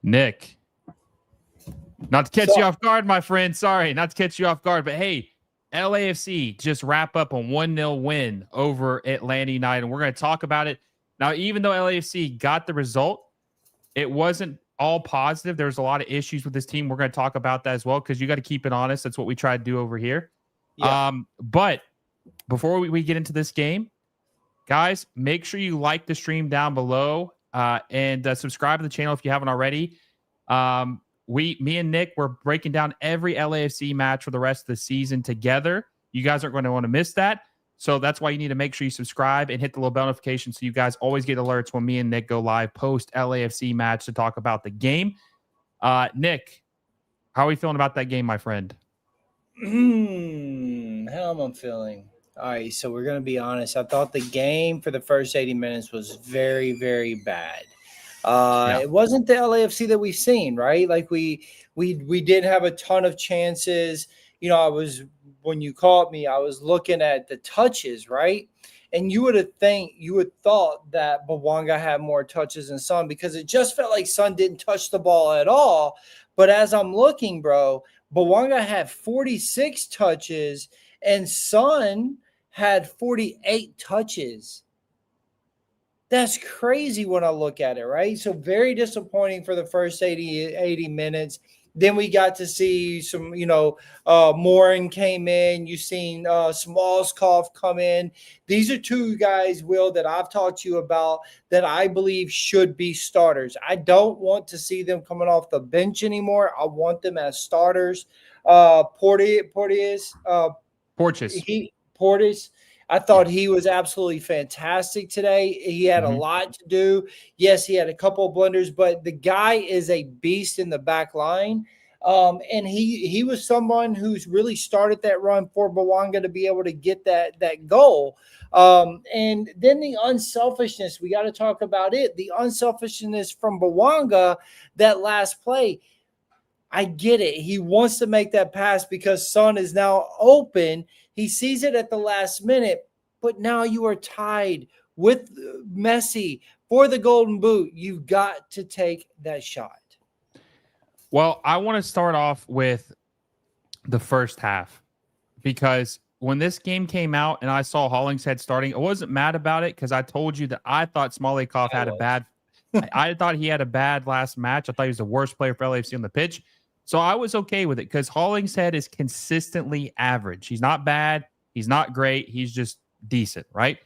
Nick, not to catch you off guard, my friend. Sorry, not to catch you off guard, but hey, LAFC just wrap up a 1-0 win over Atlanta United, and we're going to talk about it. Now, even though LAFC got the result, it wasn't all positive. There's a lot of issues with this team. We're going to talk about that as well because you got to keep it honest. That's what we try to do over here. Yeah. But before we get into this game, guys, make sure you like the stream down below and subscribe to the channel if you haven't already. Me and Nick, we're breaking down every LAFC match for the rest of the season together. You guys aren't going to want to miss that. So that's why you need to make sure you subscribe and hit the little bell notification so you guys always get alerts when me and Nick go live post LAFC match to talk about the game. Nick, how are we feeling about that game, my friend? How am I feeling? All right, so we're going to be honest. I thought the game for the first 80 minutes was very, very bad. It wasn't the LAFC that we've seen, right? Like we did have a ton of chances. You know, when you called me, I was looking at the touches, right? And you would thought that Bouanga had more touches than Son because it just felt like Son didn't touch the ball at all. But as I'm looking, bro, Bouanga had 46 touches and Son had 48 touches. That's crazy when I look at it, right? So very disappointing for the first 80 minutes. Then we got to see some, Morin came in. You've seen Smallskov come in. These are two guys, Will, that I've talked to you about that I believe should be starters. I don't want to see them coming off the bench anymore. I want them as starters. Porteous. I thought he was absolutely fantastic today. He had a lot to do. Yes, he had a couple of blunders, but the guy is a beast in the back line. And he was someone who's really started that run for Bouanga to be able to get that goal. And then the unselfishness, we got to talk about it. The unselfishness from Bouanga, that last play. I get it. He wants to make that pass because Son is now open. He sees it at the last minute, but now you are tied with Messi for the Golden Boot. You've got to take that shot. Well, I want to start off with the first half because when this game came out and I saw Hollingshead starting, I wasn't mad about it because I told you that I thought Smolakov had a bad I thought he had a bad last match. I thought he was the worst player for LAFC on the pitch. So I was okay with it because Hollingshead is consistently average. He's not bad. He's not great. He's just decent, right?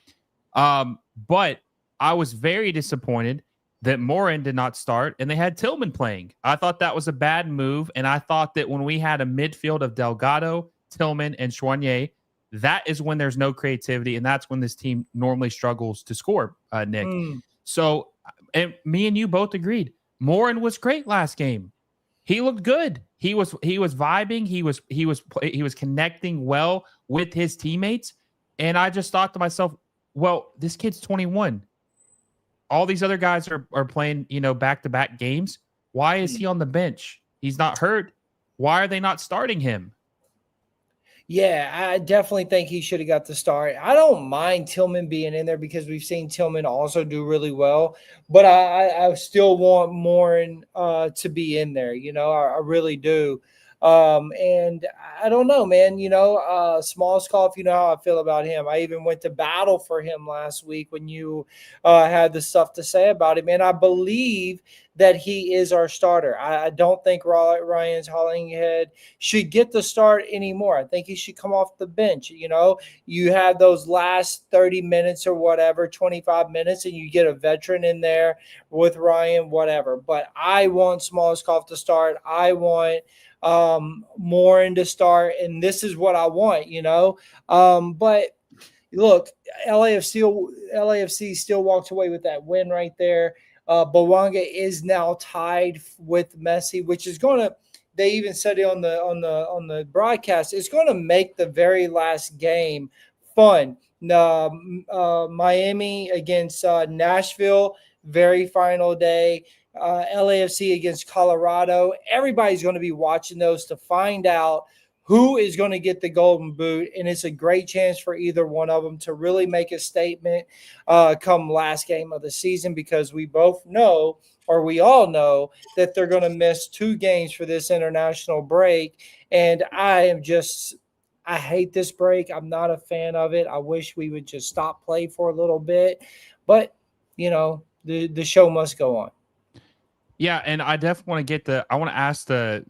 But I was very disappointed that Morin did not start and they had Tillman playing. I thought that was a bad move. And I thought that when we had a midfield of Delgado, Tillman, and Chouanier, that is when there's no creativity. And that's when this team normally struggles to score, Nick. So and me and you both agreed. Morin was great last game. He looked good. He was vibing. He was connecting well with his teammates. And I just thought to myself, well, this kid's 21. All these other guys are playing, back-to-back games. Why is he on the bench? He's not hurt. Why are they not starting him? Yeah, I definitely think he should have got the start. I don't mind Tillman being in there because we've seen Tillman also do really well. But I still want Morin to be in there. I really do. And I don't know, man. Smallskov, you know how I feel about him. I even went to battle for him last week when you had the stuff to say about him. And I believe that he is our starter. I don't think Ryan's Hollingshead should get the start anymore. I think he should come off the bench. You have those last 30 minutes or whatever, 25 minutes, and you get a veteran in there with Ryan, whatever. But I want Smallskov to start. I want Morin to start, and this is what I want, but look, LAFC still walked away with that win right there. Bouanga is now tied with Messi, which is going to, they even said it on the broadcast, it's going to make the very last game fun. Miami against Nashville, very final day. LAFC against Colorado. Everybody's going to be watching those to find out who is going to get the Golden Boot, and it's a great chance for either one of them to really make a statement come last game of the season because we both know or we all know that they're going to miss 2 games for this international break. And I hate this break. I'm not a fan of it. I wish we would just stop play for a little bit. But, the show must go on. Yeah, and I definitely want to I want to ask the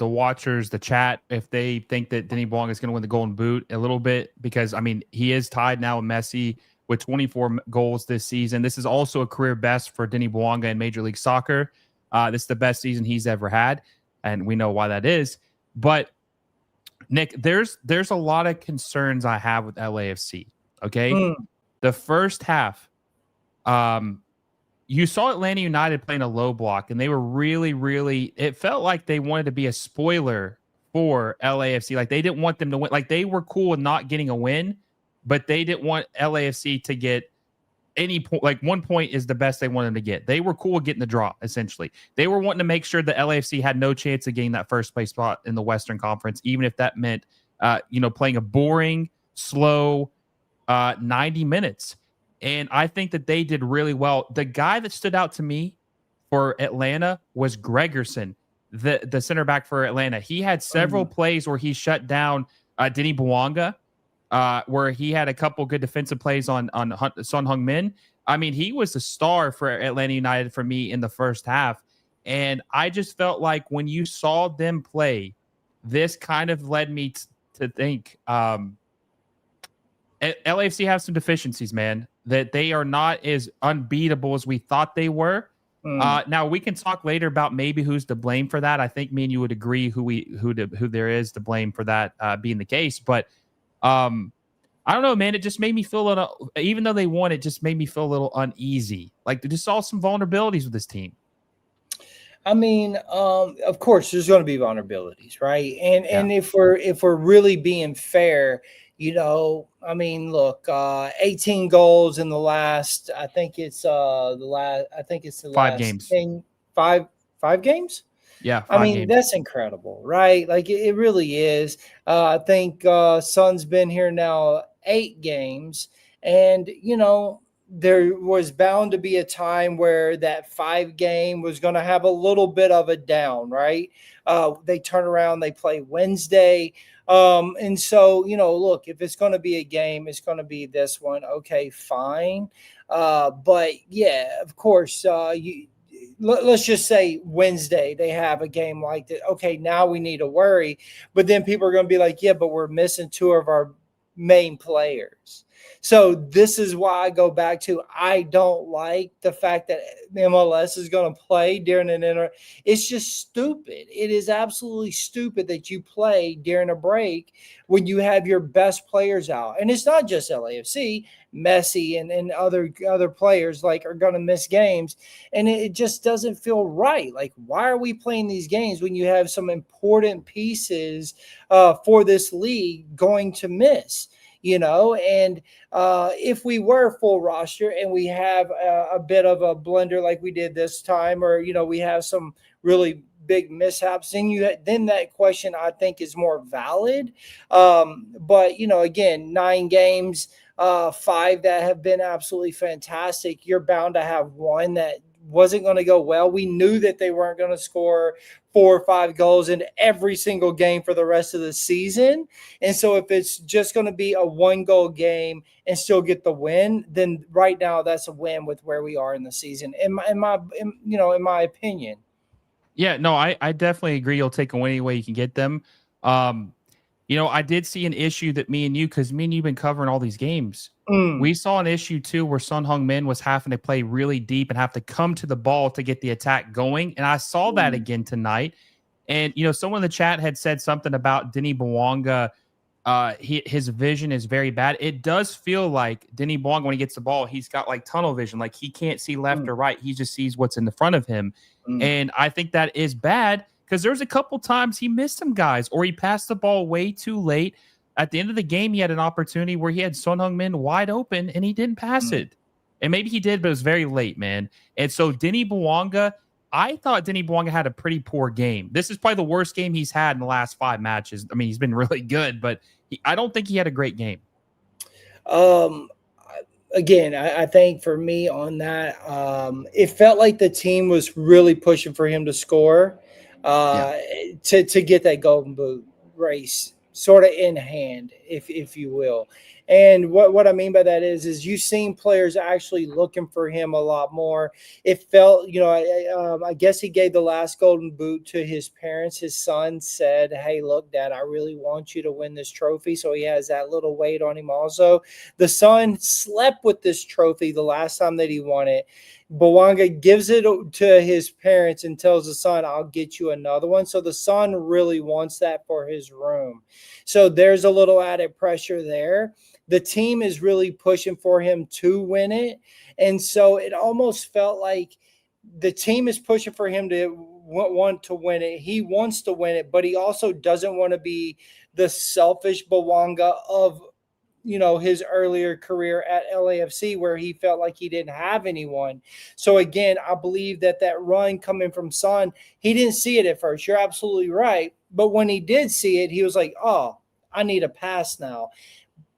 watchers, the chat, if they think that Denis Bouanga is going to win the Golden Boot a little bit, because I mean he is tied now with Messi with 24 goals this season. This is also a career best for Denis Bouanga in Major League Soccer. This is the best season he's ever had, and we know why that is. But Nick, there's a lot of concerns I have with LAFC. Okay, the first half, you saw Atlanta United playing a low block, and they were really, really, it felt like they wanted to be a spoiler for LAFC. Like they didn't want them to win. Like they were cool with not getting a win, but they didn't want LAFC to get any point. Like 1 point is the best they wanted them to get. They were cool with getting the draw, essentially. They were wanting to make sure that LAFC had no chance of getting that first place spot in the Western Conference, even if that meant, playing a boring, slow 90 minutes. And I think that they did really well. The guy that stood out to me for Atlanta was Gregerson, the center back for Atlanta. He had several plays where he shut down Denis Bouanga, where he had a couple good defensive plays on Son Heung-min. I mean, he was the star for Atlanta United for me in the first half. And I just felt like when you saw them play, this kind of led me to think LAFC has some deficiencies, man, that they are not as unbeatable as we thought they were. Now we can talk later about maybe who's to blame for that. I think me and you would agree who there is to blame for that being the case. But I don't know, man. It just made me feel a little, even though they won, it just made me feel a little uneasy. Like they just saw some vulnerabilities with this team. I mean, of course, there's going to be vulnerabilities, right? And if we're really being fair, I mean, look, 18 goals in the last. I think it's the last 5 games. Five games. Yeah, I mean, that's incredible, right? Like it really is. I think Son's been here now 8 games, and there was bound to be a time where that 5 game was going to have a little bit of a down, right? They turn around, they play Wednesday. And so, look, if it's going to be a game, it's going to be this one. Okay, fine. But yeah, of course, let's just say Wednesday they have a game like that. Okay, now we need to worry. But then people are going to be like, yeah, but we're missing 2 of our main players. So this is why I go back to, I don't like the fact that MLS is going to play during an It's just stupid. It is absolutely stupid that you play during a break when you have your best players out. And it's not just LAFC. Messi and other players are going to miss games, and it just doesn't feel right. Like, why are we playing these games when you have some important pieces for this league going to miss? And if we were full roster and we have a bit of a blender like we did this time, or we have some really big mishaps, then that question I think is more valid. But again, 9 games, 5 that have been absolutely fantastic. You're bound to have one that wasn't going to go well. We knew that they weren't going to score 4 or 5 goals in every single game for the rest of the season. And so if it's just going to be a 1-goal game and still get the win, then right now that's a win with where we are in the season, in my opinion. Yeah, no, I definitely agree. You'll take a win any way you can get them. I did see an issue that me and you've been covering all these games. We saw an issue too where Son Heung-min was having to play really deep and have to come to the ball to get the attack going. And I saw that again tonight. And, someone in the chat had said something about Denis Bouanga. His vision is very bad. It does feel like Denis Bouanga, when he gets the ball, he's got like tunnel vision. Like he can't see left or right. He just sees what's in the front of him. And I think that is bad, because there's a couple times he missed some guys, or he passed the ball way too late. At the end of the game, he had an opportunity where he had Son Heung-min wide open, and he didn't pass it. And maybe he did, but it was very late, man. And so Denis Bouanga, I thought Denis Bouanga had a pretty poor game. This is probably the worst game he's had in the last 5 matches. I mean, he's been really good, but I don't think he had a great game. again, I think for me on that, it felt like the team was really pushing for him to score, Yeah. uh, to get that Golden Boot race sort of in hand, if you will. And what I mean by that is you've seen players actually looking for him a lot more. It felt, I guess he gave the last Golden Boot to his parents. His son said, "Hey, look, Dad, I really want you to win this trophy." So he has that little weight on him also. The son slept with this trophy the last time that he won it. Bouanga gives it to his parents and tells the son, "I'll get you another one." So the son really wants that for his room. So there's a little added pressure there. The team is really pushing for him to win it. And so it almost felt like the team is pushing for him to want to win it. He wants to win it, but he also doesn't want to be the selfish Bouanga of his earlier career at LAFC where he felt like he didn't have anyone. So again, I believe that run coming from Son, he didn't see it at first. You're absolutely right. But when he did see it, he was like, "Oh, I need a pass now."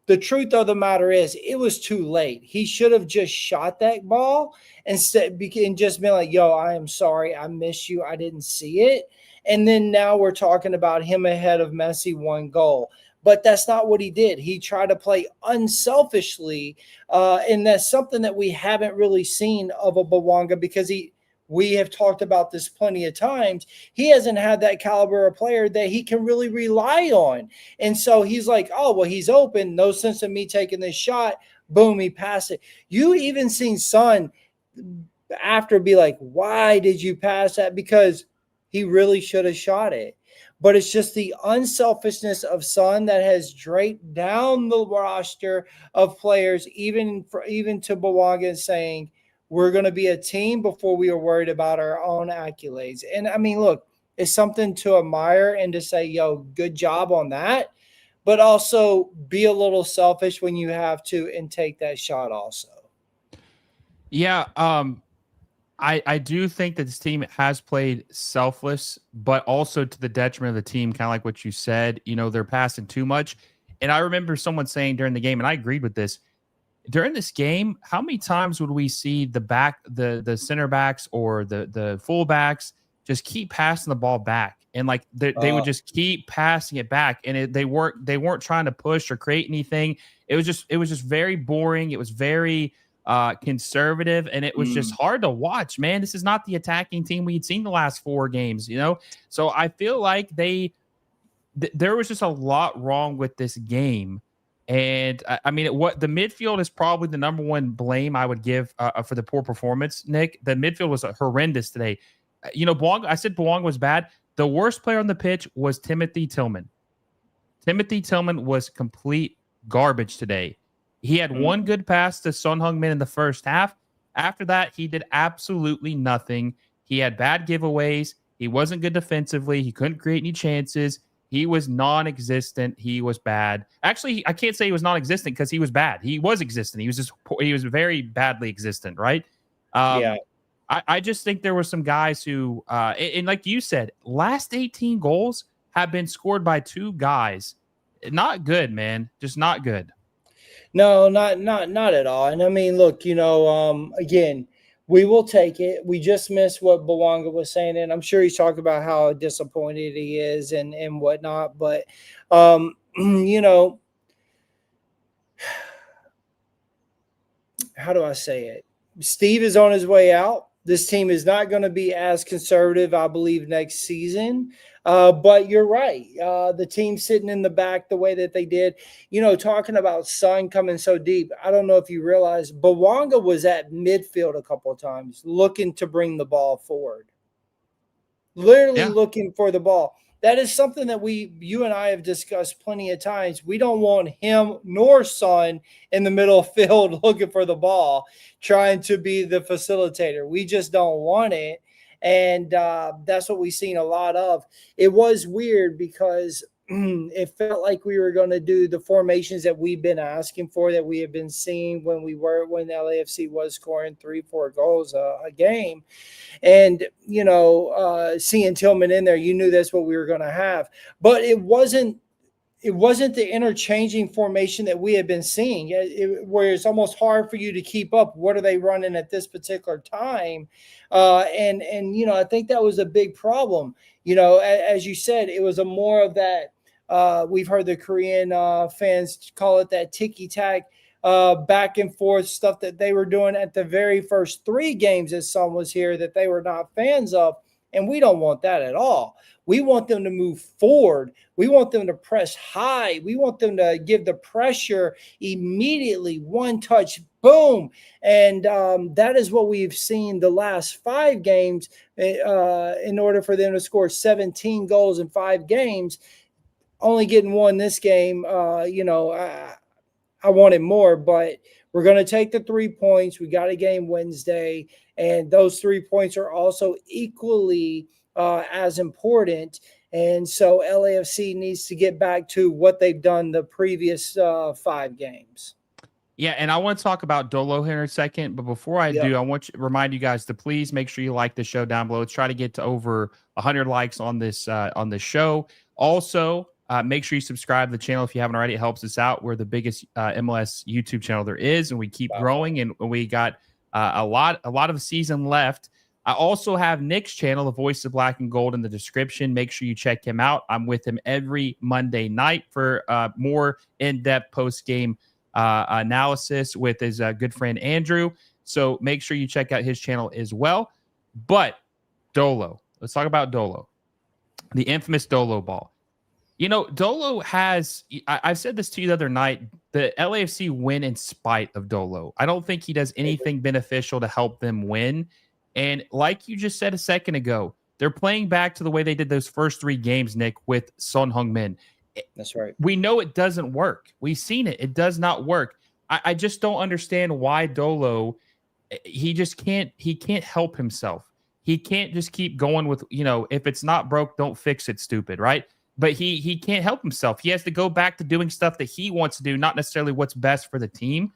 The truth of the matter is, it was too late. He should have just shot that ball and just been like, "Yo, I am sorry. I miss you. I didn't see it." And then now we're talking about him ahead of Messi 1 goal. But that's not what he did. He tried to play unselfishly. And that's something that we haven't really seen of a Bawanga because we have talked about this plenty of times. He hasn't had that caliber of player that he can really rely on. And so he's like, "Oh, well, he's open. No sense in me taking this shot." Boom, he passed it. You even seen Son after be like, "Why did you pass that?" Because he really should have shot it. But it's just the unselfishness of Son that has draped down the roster of players, even to Bawanga, saying, "We're going to be a team before we are worried about our own accolades." And I mean, look, it's something to admire and to say, "Yo, good job on that." But also be a little selfish when you have to and take that shot also. Yeah. I do think that this team has played selfless, but also to the detriment of the team, kind of like what you said. They're passing too much. And I remember someone saying during the game, and I agreed with this. During this game, how many times would we see the center backs or the full backs just keep passing the ball back, and like they would just keep passing it back, and they weren't trying to push or create anything. It was just very boring. It was very conservative, and it was just hard to watch. Man, this is not the attacking team we'd seen the last 4 games. So I feel like there was just a lot wrong with this game. And I mean, what the midfield is probably the number one blame I would give for the poor performance. Nick, the midfield was horrendous today. I said Bouanga was bad. The worst player on the pitch was Timothy Tillman. Timothy Tillman was complete garbage today. He had one good pass to Son Heung-min in the first half. After that, he did absolutely nothing. He had bad giveaways. He wasn't good defensively. He couldn't create any chances. He was non-existent. He was bad. Actually, I can't say he was non-existent because he was bad. He was existent. He was very badly existent, right? Yeah. I just think there were some guys who, and like you said, last 18 goals have been scored by 2 guys. Not good, man. Just not good. No, not at all. And I mean, look, again, we will take it. We just missed what Bawanga was saying, and I'm sure he's talking about how disappointed he is and whatnot. But how do I say it? Steve is on his way out. This team is not going to be as conservative, I believe, next season. But you're right. The team sitting in the back the way that they did, talking about Son coming so deep. I don't know if you realize Bawanga was at midfield a couple of times looking to bring the ball forward, literally Yeah. looking for the ball. That is something that you and I have discussed plenty of times. We don't want him nor Son in the middle of field looking for the ball, trying to be the facilitator. We just don't want it. And that's what we've seen a lot of. It was weird because it felt like we were going to do the formations that we've been asking for, that we have been seeing when LAFC was scoring 3-4 goals a game. And, seeing Tillman in there, you knew that's what we were going to have. But it wasn't it wasn't the interchanging formation that we had been seeing, where it's almost hard for you to keep up. What are they running at this particular time? And I think that was a big problem. As you said, it was a more of that. We've heard the Korean fans call it that ticky tack. Back and forth stuff that they were doing at the very first 3 games as Son was here that they were not fans of. And we don't want that at all. We want them to move forward. We want them to press high. We want them to give the pressure immediately, one touch, boom. And that is what we've seen the last 5 games in order for them to score 17 goals in 5 games, only getting 1 this game. I wanted more, but we're going to take the 3 points. We got a game Wednesday, and those 3 points are also equally as important. And so LAFC needs to get back to what they've done the previous 5 games. Yeah, and I want to talk about Dolo here in a second, but before I do, I want to remind you guys to please make sure you like the show down below. Let's try to get to over 100 likes on this show. Also, make sure you subscribe to the channel if you haven't already. It helps us out. We're the biggest MLS YouTube channel there is, and we keep growing, and we got a lot of the season left. I also have Nick's channel, The Voice of Black and Gold, in the description. Make sure you check him out. I'm with him every Monday night for more in-depth post-game analysis with his good friend Andrew. So make sure you check out his channel as well. But Dolo, let's talk about Dolo, the infamous Dolo ball. Dolo has, I've said this to you the other night, the LAFC win in spite of Dolo. I don't think he does anything beneficial to help them win. And like you just said a second ago, they're playing back to the way they did those first 3 games, Nick, with Son Heung-min. That's right. We know it doesn't work. We've seen it. It does not work. I just don't understand why Dolo, he can't help himself. He can't just keep going with, if it's not broke, don't fix it, stupid, right? But he can't help himself. He has to go back to doing stuff that he wants to do, not necessarily what's best for the team.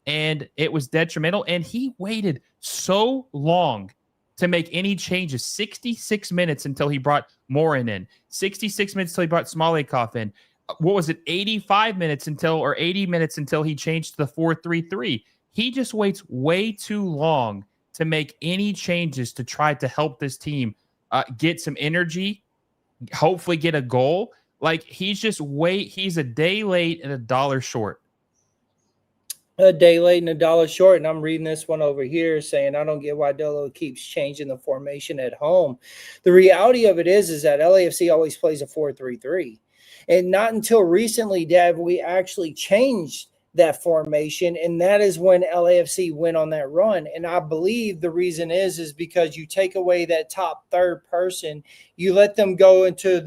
And it was detrimental. And he waited so long to make any changes. 66 minutes until he brought Morin in. 66 minutes until he brought Smolikov in. What was it? 80 minutes until he changed to the 4-3-3. He just waits way too long to make any changes to try to help this team get some energy, hopefully get a goal. Like, he's a day late and $1 short. A day late and $1 short. And I'm reading this one over here saying, I don't get why Dolo keeps changing the formation at home. The reality of it is that LAFC always plays a 4-3-3. And not until recently have we actually changed that formation, and that is when LAFC went on that run. And I believe the reason is because you take away that top third person, you let them go into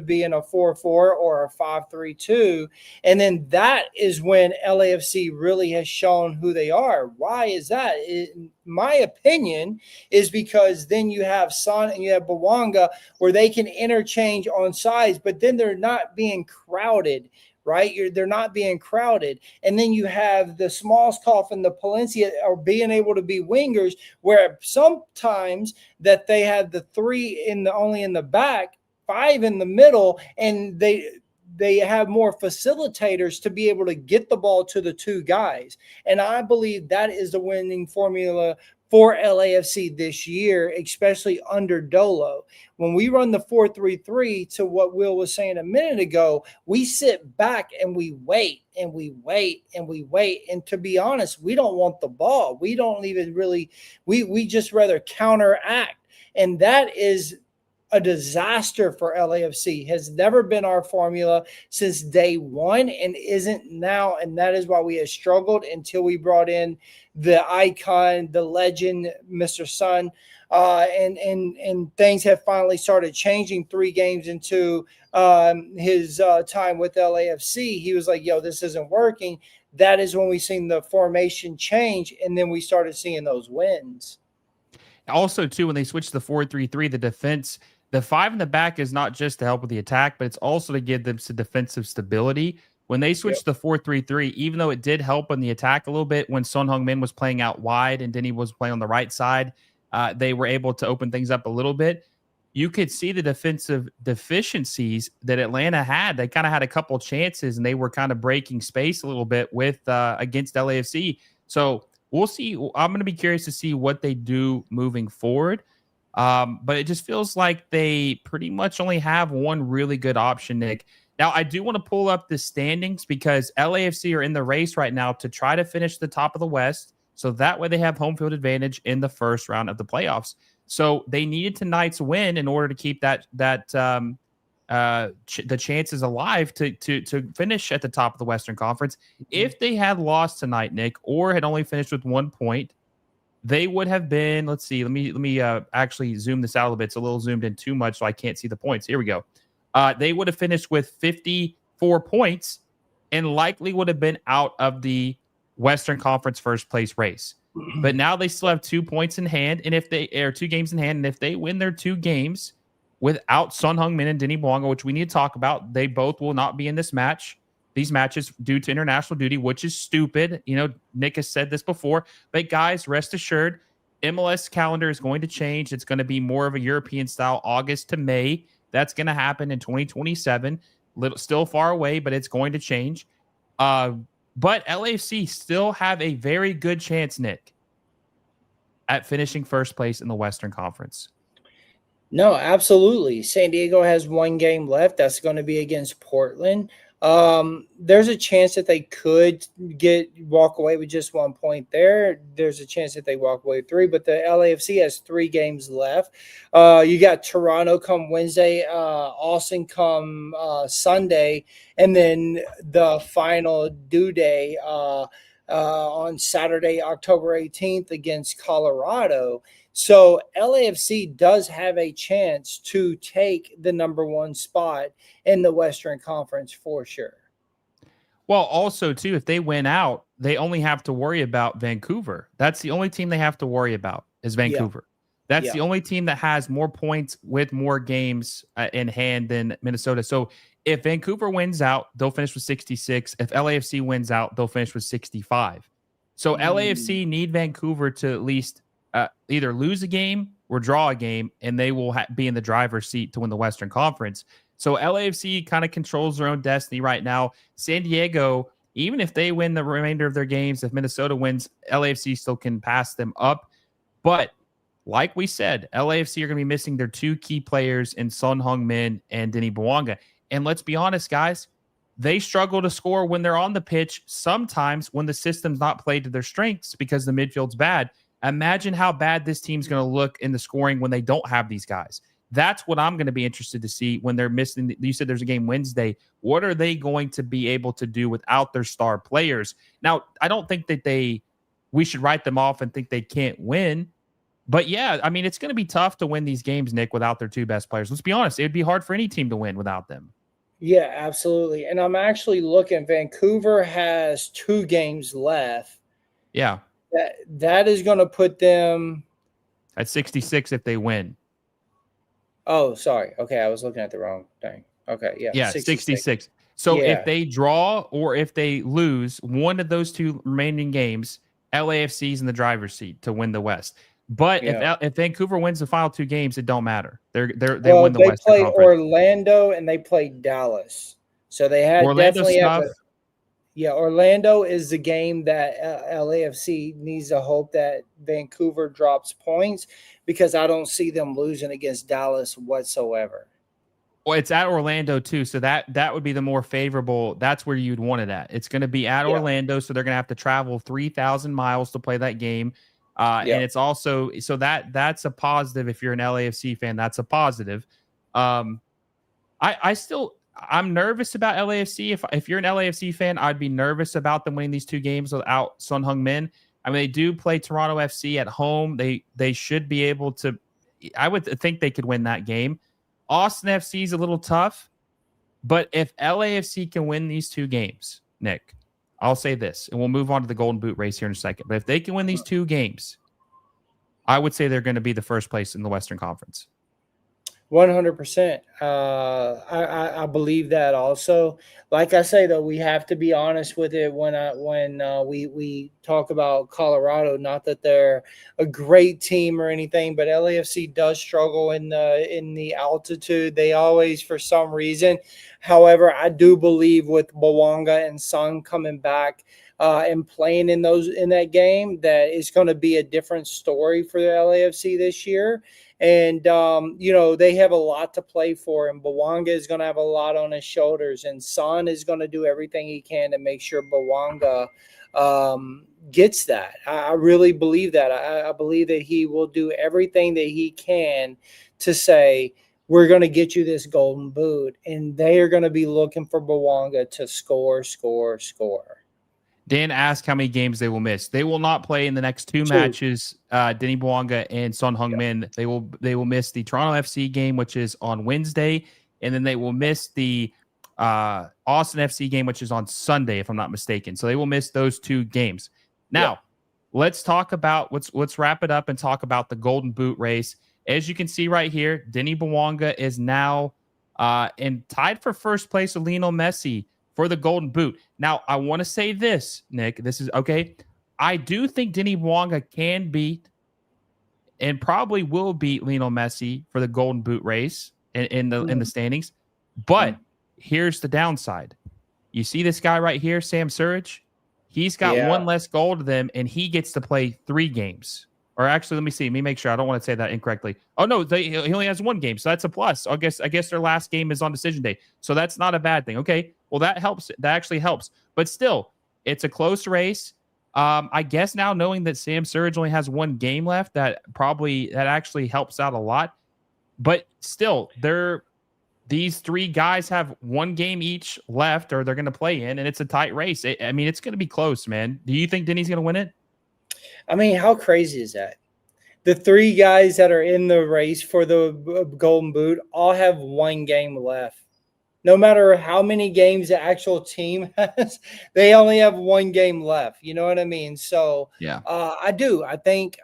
being a 4-4 or a 5-3-2, and then that is when LAFC really has shown who they are. Why is that? In my opinion, is because then you have Son and you have Bouanga where they can interchange on sides, but then they're not being crowded. Right? They're not being crowded. And then you have the Smalskov and the Palencia are being able to be wingers, where sometimes that they have the 3 only in the back, 5 in the middle, and they have more facilitators to be able to get the ball to the 2 guys. And I believe that is the winning formula for LAFC this year, especially under Dolo. When we run the 4-3-3, to what Will was saying a minute ago, we sit back and we wait and we wait and we wait. And to be honest, we don't want the ball. We don't even really, we just rather counteract. And that is a disaster for LAFC. Has never been our formula since day one and isn't now. And that is why we have struggled until we brought in the icon, the legend, Mr. Son. And things have finally started changing 3 games into his time with LAFC. He was like, yo, this isn't working. That is when we seen the formation change, and then we started seeing those wins. Also, too, when they switched to the 4-3-3, the defense, the 5 in the back is not just to help with the attack, but it's also to give them some defensive stability. When they switched to 4-3-3, even though it did help on the attack a little bit when Son Heung-min was playing out wide and Denis was playing on the right side, they were able to open things up a little bit. you could see the defensive deficiencies that Atlanta had. They kind of had a couple chances, and they were kind of breaking space a little bit with against LAFC. So we'll see. I'm going to be curious to see what they do moving forward. But it just feels like they pretty much only have one really good option, Nick. Now, I do want to pull up the standings because LAFC are in the race right now to try to finish the top of the West. So that way they have home field advantage in the first round of the playoffs. So they needed tonight's win in order to keep the chances alive to finish at the top of the Western Conference. If they had lost tonight, Nick, or had only finished with 1 point, they would have been. Let's see. Let me actually zoom this out a little bit. It's a little zoomed in too much, so I can't see the points. Here we go. They would have finished with 54 points and likely would have been out of the Western Conference first place race. But now they still have 2 points in hand, and if they are 2 games in hand, and if they win their 2 games without Son Heung-min and Denis Bouanga, which we need to talk about, they both will not be in this match. These matches due to international duty, which is stupid. You know, Nick has said this before, but guys, rest assured, MLS calendar is going to change. It's going to be more of a European style, August to May. That's going to happen in 2027. Still far away, but it's going to change. But LAFC still have a very good chance, Nick, at finishing first place in the Western Conference. No, absolutely. San Diego has 1 game left. That's going to be against Portland. There's a chance that they could walk away with just 1 point there. There's a chance that they walk away with 3, but the LAFC has 3 games left. You got Toronto come Wednesday, Austin come Sunday, and then the final due day on Saturday, October 18th against Colorado. So LAFC does have a chance to take the number 1 spot in the Western Conference for sure. Well, also, too, if they win out, they only have to worry about Vancouver. That's the only team they have to worry about is Vancouver. Yeah. That's the only team that has more points with more games in hand than Minnesota. So if Vancouver wins out, they'll finish with 66. If LAFC wins out, they'll finish with 65. So LAFC need Vancouver to at least either lose a game or draw a game, and they will be in the driver's seat to win the Western Conference. So LAFC kind of controls their own destiny right now. San Diego, even if they win the remainder of their games, if Minnesota wins, LAFC still can pass them up. But like we said, LAFC are going to be missing their 2 key players in Son Heung-min and Denis Bouanga. And let's be honest, guys, they struggle to score when they're on the pitch sometimes when the system's not played to their strengths because the midfield's bad. Imagine how bad this team's going to look in the scoring when they don't have these guys. That's what I'm going to be interested to see when they're missing. You said there's a game Wednesday. What are they going to be able to do without their star players? Now, I don't think that we should write them off and think they can't win. But yeah, I mean, it's going to be tough to win these games, Nick, without their 2 best players. Let's be honest. It would be hard for any team to win without them. Yeah, absolutely. And I'm actually looking. Vancouver has 2 games left. Yeah. That is going to put them at 66 if they win. Oh, sorry. Okay, I was looking at the wrong thing. Okay, yeah. Yeah, 66. So if they draw or if they lose one of those 2 remaining games, LAFC's in the driver's seat to win the West. But if Vancouver wins the final 2 games, it don't matter. They win the Western Conference. They played Orlando and they played Dallas. So they had definitely have Orlando is the game that LAFC needs to hope that Vancouver drops points because I don't see them losing against Dallas whatsoever. Well, it's at Orlando too, so that would be the more favorable. That's where you'd want it at. It's going to be at Orlando, so they're going to have to travel 3,000 miles to play that game. And it's also so that's a positive. If you're an LAFC fan, that's a positive. I'm nervous about LAFC. If you're an LAFC fan, I'd be nervous about them winning these 2 games without Son Heung-min. I mean, they do play Toronto FC at home. They should be able to. I would think they could win that game. Austin FC is a little tough, but if LAFC can win these 2 games, Nick, I'll say this, and we'll move on to the Golden Boot race here in a second. But if they can win these 2 games, I would say they're going to be the first place in the Western Conference. 100%. I believe that also. Like I say though, we have to be honest with it when we talk about Colorado. Not that they're a great team or anything, but LAFC does struggle in the altitude. They always, for some reason. However, I do believe with Bouanga and Son coming back and playing in that game, that it's going to be a different story for the LAFC this year. And, they have a lot to play for, and Bouanga is going to have a lot on his shoulders, and Son is going to do everything he can to make sure Bouanga gets that. I really believe that. I believe that he will do everything that he can to say, we're going to get you this golden boot, and they are going to be looking for Bouanga to score, score, score. Dan asked how many games they will miss. They will not play in the next two matches. Denis Bouanga and Son Heung-min. They will miss the Toronto FC game, which is on Wednesday, and then they will miss the Austin FC game, which is on Sunday, if I'm not mistaken. So they will miss those two games. Now, let's talk about let's wrap it up and talk about the Golden Boot race. As you can see right here, Denis Bouanga is now tied for first place with Lionel Messi for the Golden Boot. Now, I want to say this, Nick. This is okay. I do think Denis Bouanga can beat and probably will beat Lionel Messi for the Golden Boot race in the standings. But here's the downside. You see this guy right here, Sam Surridge? He's got one less goal to them, and he gets to play 3 games. Or actually, let me make sure. I don't want to say that incorrectly. Oh, no, he only has 1 game, so that's a plus. I guess their last game is on decision day, so that's not a bad thing. Okay, well, that helps. That actually helps. But still, it's a close race. I guess now knowing that Sam Surridge only has 1 game left, that actually helps out a lot. But still, these 3 guys have 1 game each left, or they're going to play in, and it's a tight race. It's going to be close, man. Do you think Denny's going to win it? I mean, how crazy is that? The 3 guys that are in the race for the Golden Boot all have 1 game left. No matter how many games the actual team has, they only have 1 game left. You know what I mean? So yeah, I do. I think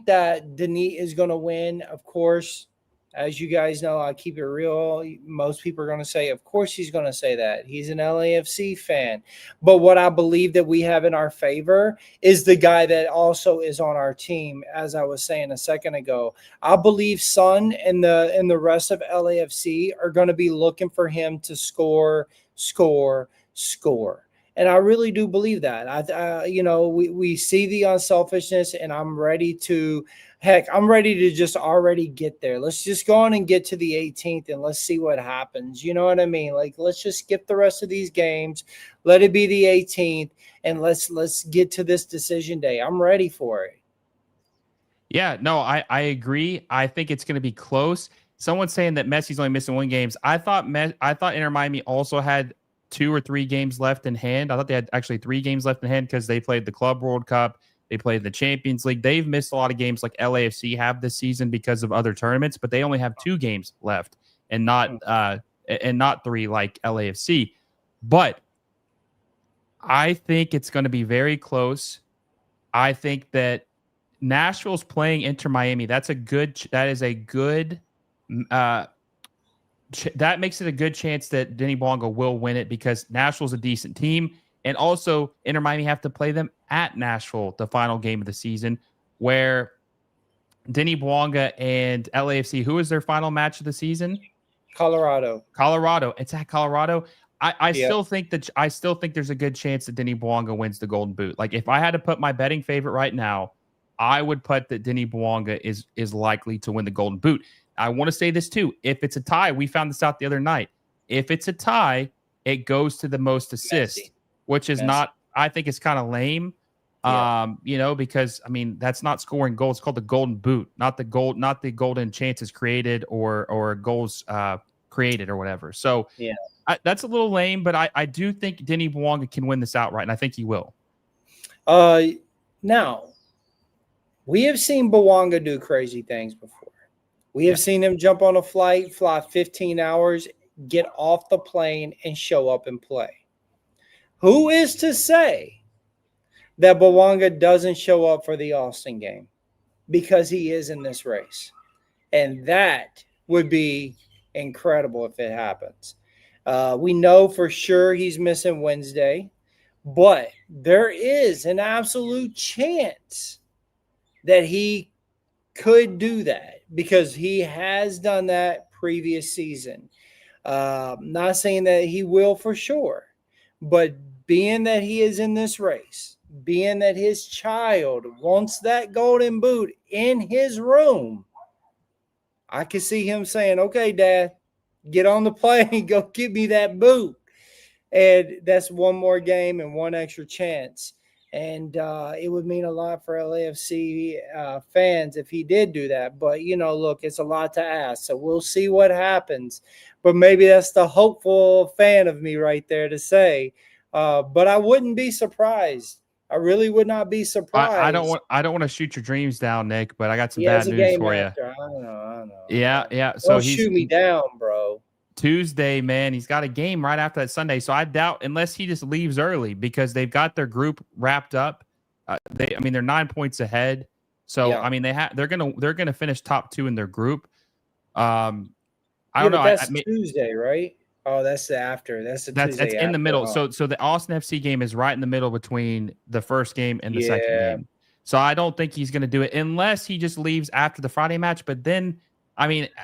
that Denis is going to win, of course. As you guys know, I keep it real. Most people are going to say, of course he's going to say that. He's an LAFC fan. But what I believe that we have in our favor is the guy that also is on our team, as I was saying a second ago. I believe Son and the rest of LAFC are going to be looking for him to score, score, score. And I really do believe that. We see the unselfishness, and I'm ready to just already get there. Let's just go on and get to the 18th, and let's see what happens. You know what I mean? Like, let's just skip the rest of these games. Let it be the 18th, and let's get to this decision day. I'm ready for it. Yeah, no, I agree. I think it's going to be close. Someone's saying that Messi's only missing 1 game. I thought Inter Miami also had 2 or 3 games left in hand. I thought they had actually 3 games left in hand because they played the Club World Cup. They played the Champions League. They've missed a lot of games like LAFC have this season because of other tournaments, but they only have 2 games left and not 3 like LAFC. But I think it's going to be very close. I think that Nashville's playing Inter Miami. That makes it a good chance that Denis Bouanga will win it because Nashville's a decent team. And also, Inter Miami have to play them at Nashville, the final game of the season, where Denis Bouanga and LAFC, who is their final match of the season? Colorado. It's at Colorado. I still think there's a good chance that Denis Bouanga wins the Golden Boot. Like, if I had to put my betting favorite right now, I would put that Denis Bouanga is likely to win the Golden Boot. I want to say this too. If it's a tie, we found this out the other night. If it's a tie, it goes to the most assists, which is not, I think it's kind of lame. Because that's not scoring goals. It's called the Golden Boot, not the golden chances created or goals created or whatever. So that's a little lame, but I do think Denis Bouanga can win this outright, and I think he will. Now, we have seen Bouanga do crazy things before. We have seen him jump on a flight, fly 15 hours, get off the plane, and show up and play. Who is to say that Bouanga doesn't show up for the Austin game? Because he is in this race. And that would be incredible if it happens. We know for sure he's missing Wednesday, but there is an absolute chance that he could do that because he has done that previous season. Not saying that he will for sure, but being that he is in this race, being that his child wants that golden boot in his room, I could see him saying, "Okay, Dad, get on the plane, go get me that boot." And that's one more game and one extra chance. And it would mean a lot for LAFC fans if he did do that. But, look, it's a lot to ask. So we'll see what happens. But maybe that's the hopeful fan of me right there to say. But I wouldn't be surprised. I really would not be surprised. I don't want to shoot your dreams down, Nick, but I got some Yeah, bad it's a news game for you. after. I know. Yeah. So Don't shoot me down, bro. Tuesday, man. He's got a game right after that Sunday. So I doubt, unless he just leaves early, because they've got their group wrapped up. They're 9 points ahead. So Yeah. they're gonna finish top 2 in their group. I don't know. That's Tuesday, right? Oh, that's the after. That's it's in the middle. So the Austin FC game is right in the middle between the first game and the second game. So I don't think he's going to do it unless he just leaves after the Friday match. But then,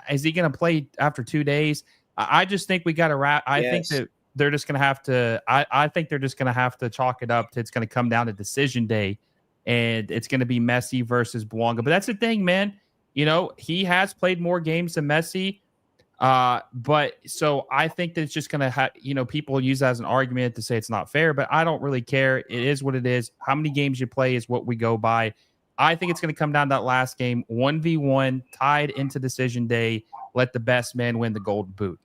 is he going to play after 2 days? I just think we got to wrap. I think that they're just going to have to. I think they're just going to have to chalk it up to it's going to come down to decision day, and it's going to be Messi versus Bouanga. But that's the thing, man. He has played more games than Messi. But so I think that it's just going to have, people use that as an argument to say it's not fair, but I don't really care. It is what it is. How many games you play is what we go by. I think it's going to come down to that last game, 1v1, tied into decision day. Let the best man win the Golden Boot.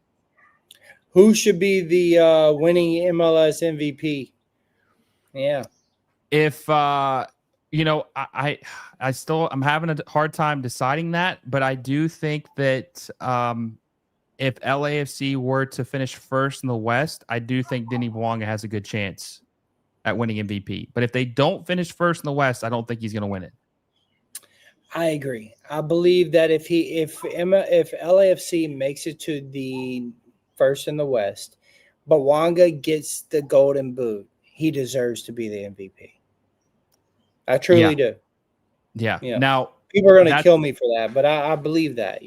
Who should be the winning MLS MVP? Yeah. If, I'm having a hard time deciding that, but I do think that, if LAFC were to finish first in the West, I do think Denis Bouanga has a good chance at winning MVP. But if they don't finish first in the West, I don't think he's going to win it. I agree. I believe that if LAFC makes it to the first in the West, but Bouanga gets the Golden Boot, he deserves to be the MVP. I truly do. Yeah. Now, people are going to kill me for that, but I believe that,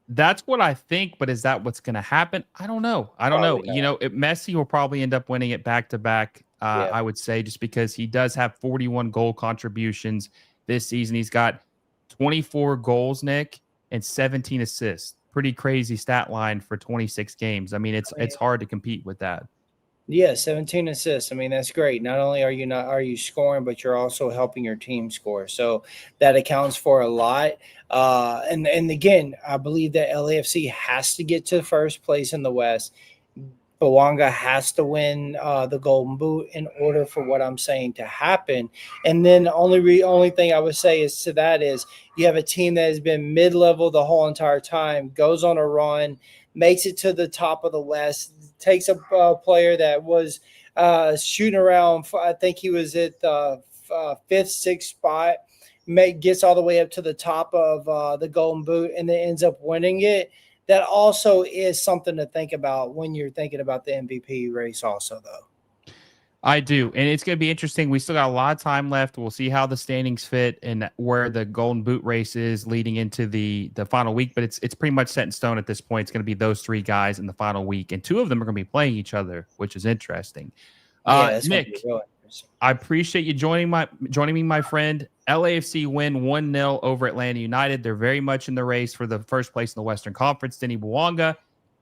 That's what I think, but is that what's going to happen? I don't know. Messi will probably end up winning it back to back, I would say, just because he does have 41 goal contributions this season. He's got 24 goals, Nick, and 17 assists. Pretty crazy stat line for 26 games. It's hard to compete with that. Yeah, 17 assists. That's great. Not only are you scoring, but you're also helping your team score. So that accounts for a lot. And again, I believe that LAFC has to get to first place in the West. Bouanga has to win the Golden Boot in order for what I'm saying to happen. And then the only thing I would say is to that is you have a team that has been mid-level the whole entire time, goes on a run, makes it to the top of the West, takes a player that was shooting around. I think he was at the 5th, 6th spot, gets all the way up to the top of the Golden Boot, and then ends up winning it. That also is something to think about when you're thinking about the MVP race also, though. I do. And it's going to be interesting. We still got a lot of time left. We'll see how the standings fit and where the Golden Boot race is leading into the final week. But it's pretty much set in stone at this point. It's going to be those 3 guys in the final week. And 2 of them are going to be playing each other, which is interesting. Nick, I appreciate you joining me, my friend. LAFC win 1-0 over Atlanta United. They're very much in the race for the first place in the Western Conference. Denis Bouanga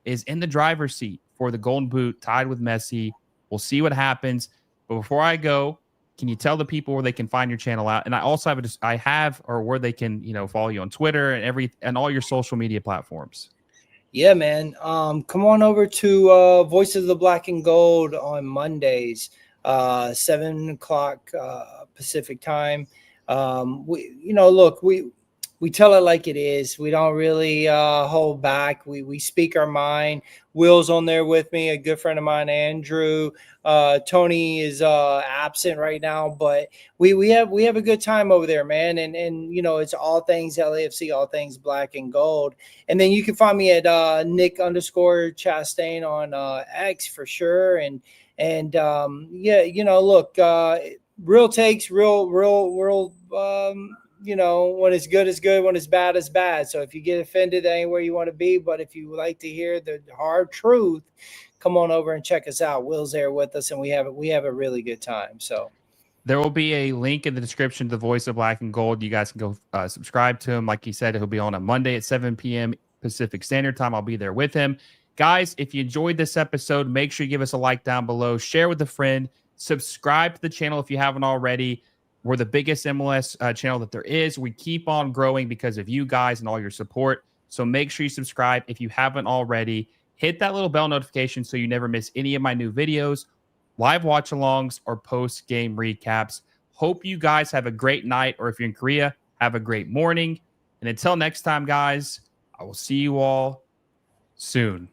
is in the driver's seat for the Golden Boot, tied with Messi. We'll see what happens. But before I go, can you tell the people where they can find your channel out? And I also where they can, follow you on Twitter and all your social media platforms. Yeah, man. Come on over to Voices of the Black and Gold on Mondays, 7 o'clock Pacific time. we tell it like it is. We don't really hold back. We speak our mind. Will's on there with me, a good friend of mine, Andrew. Tony is absent right now, but we have a good time over there, man. And you know, it's all things LAFC, all things black and gold. And then you can find me at Nick_Chastain on X for sure. And yeah, you know, look, real takes, real. You know, when it's good, it's good. When it's bad, it's bad. So if you get offended, that ain't where you want to be. But if you like to hear the hard truth, come on over and check us out. Will's there with us, and we have a really good time. So there will be a link in the description to the Voice of Black and Gold. You guys can go subscribe to him. Like he said, he'll be on a Monday at 7 p.m. Pacific Standard Time. I'll be there with him. Guys, if you enjoyed this episode, make sure you give us a like down below. Share with a friend. Subscribe to the channel if you haven't already. We're the biggest MLS channel that there is. We keep on growing because of you guys and all your support. So make sure you subscribe if you haven't already. Hit that little bell notification so you never miss any of my new videos, live watch-alongs, or post-game recaps. Hope you guys have a great night, or if you're in Korea, have a great morning. And until next time, guys, I will see you all soon.